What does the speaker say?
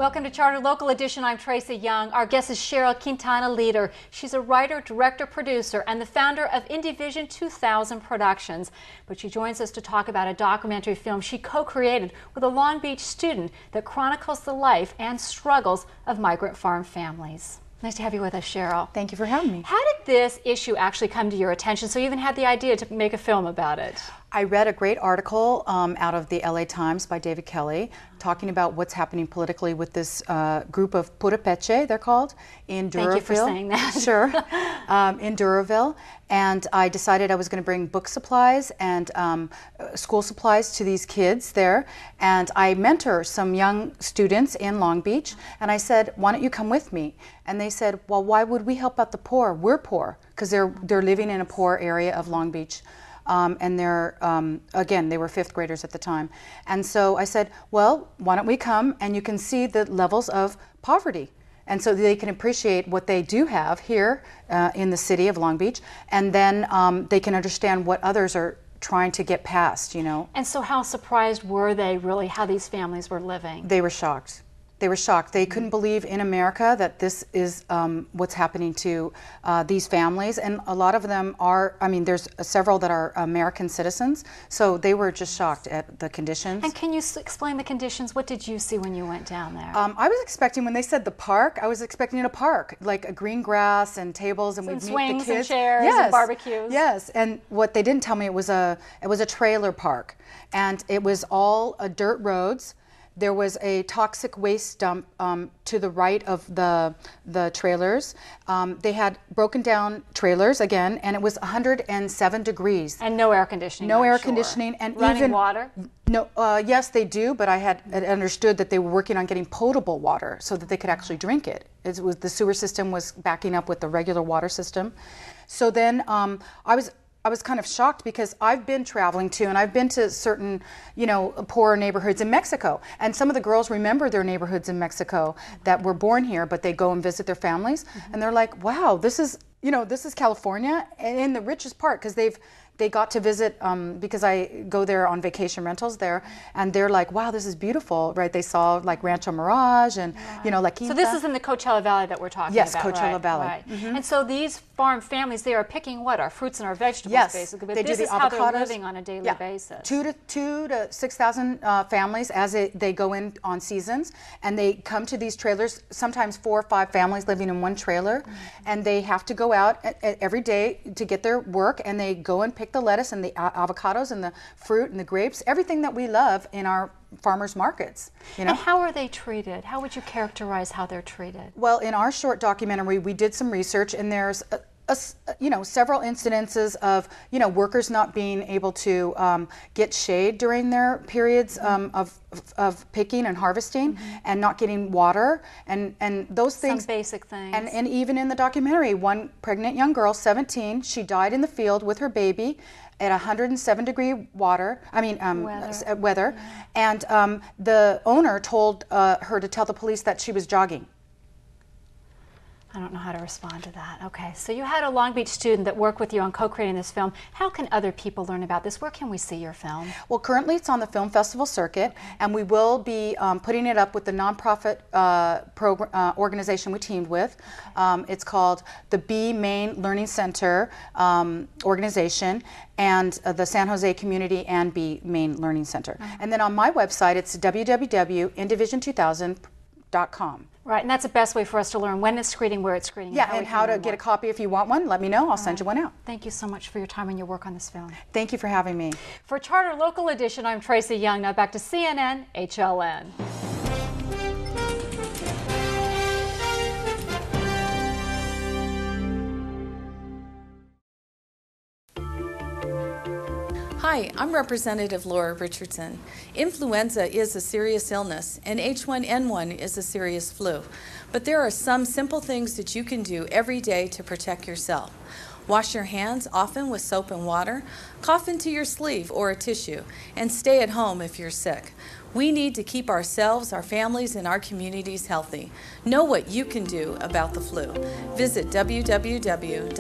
Welcome to Charter Local Edition. I'm Tracy Young. Our guest is Cheryl Quintana Leader. She's a writer, director, producer, and the founder of IndieVision 2000 Productions. But she joins us to talk about a documentary film she co-created with a Long Beach student that chronicles the life and struggles of migrant farm families. Nice to have you with us, Cheryl. Thank you for having me. How did this issue actually come to your attention so you even had the idea to make a film about it? I read a great article out of the LA Times by David Kelly talking about what's happening politically with this group of Purepeche, they're called, in Duraville. Thank you for saying that. Sure. In Duraville. And I decided I was going to bring book supplies and school supplies to these kids there. And I mentor some young students in Long Beach. And I said, why don't you come with me? And they said, well, why would we help out the poor? We're poor, because they're living in a poor area of Long Beach. And they're, again, they were fifth graders at the time. And so I said, well, why don't we come and you can see the levels of poverty. And so they can appreciate what they do have here in the city of Long Beach. And then they can understand what others are trying to get past, you know. And so how surprised were they really how these families were living? They were shocked. They were shocked. They couldn't believe in America that this is what's happening to these families. And a lot of them are, I mean, there's several that are American citizens. So they were just shocked at the conditions. And can you explain the conditions? What did you see when you went down there? I was expecting, when they said the park, I was expecting a park, like a green grass and tables, and we'd meet the kids. Swings and chairs and barbecues. Yes, and what they didn't tell me, it was a trailer park. And it was all dirt roads. There was a toxic waste dump to the right of the trailers. They had broken down trailers again, and it was 107 degrees. And no air conditioning. No air conditioning, and running even water. No, yes, they do, but I had understood that they were working on getting potable water so that they could actually drink it. It was, the sewer system was backing up with the regular water system. So then I was kind of shocked, because I've been traveling to, and I've been to certain, you know, poorer neighborhoods in Mexico. And some of the girls remember their neighborhoods in Mexico that were born here, but they go and visit their families. And they're like, wow, this is, you know, this is California in the richest part, because they got to visit, because I go there on vacation rentals there, and they're like, wow, this is beautiful, right? They saw like Rancho Mirage and, you know, La Quinta. So this is in the Coachella Valley that we're talking about. Yes, Coachella right, Valley. Right. And so these farm families, they are picking what? Our fruits and our vegetables, yes, basically. But they this do is the how avocados. they're living on a daily basis. 2,000 to 6,000 families as they go in on seasons, and they come to these trailers, sometimes 4 or 5 families living in one trailer, and they have to go out every day to get their work, and they go and pick the lettuce and the avocados and the fruit and the grapes, everything that we love in our farmers markets. You know? And how are they treated? How would you characterize how they're treated? Well, in our short documentary, we did some research, and there's you know, several incidences of, you know, workers not being able to get shade during their periods of picking and harvesting, and not getting water, and those things. Some basic things. And even in the documentary, one pregnant young girl, 17, she died in the field with her baby at 107-degree weather. And the owner told her to tell the police that she was jogging. I don't know how to respond to that. Okay, so you had a Long Beach student that worked with you on co-creating this film. How can other people learn about this? Where can we see your film? Well, currently it's on the film festival circuit, and we will be putting it up with the nonprofit organization we teamed with. It's called the B Main Learning Center organization, and the San Jose Community and B Main Learning Center. And then on my website, it's www.indivision2000.com. Right, and that's the best way for us to learn when it's screening, where it's screening. Yeah, and how to get a copy. If you want one, let me know. I'll send you one out. Thank you so much for your time and your work on this film. Thank you for having me. For Charter Local Edition, I'm Tracy Young. Now back to CNN HLN. Hi, I'm Representative Laura Richardson. Influenza is a serious illness, and H1N1 is a serious flu. But there are some simple things that you can do every day to protect yourself. Wash your hands often with soap and water, cough into your sleeve or a tissue, and stay at home if you're sick. We need to keep ourselves, our families, and our communities healthy. Know what you can do about the flu. Visit www.flu.gov.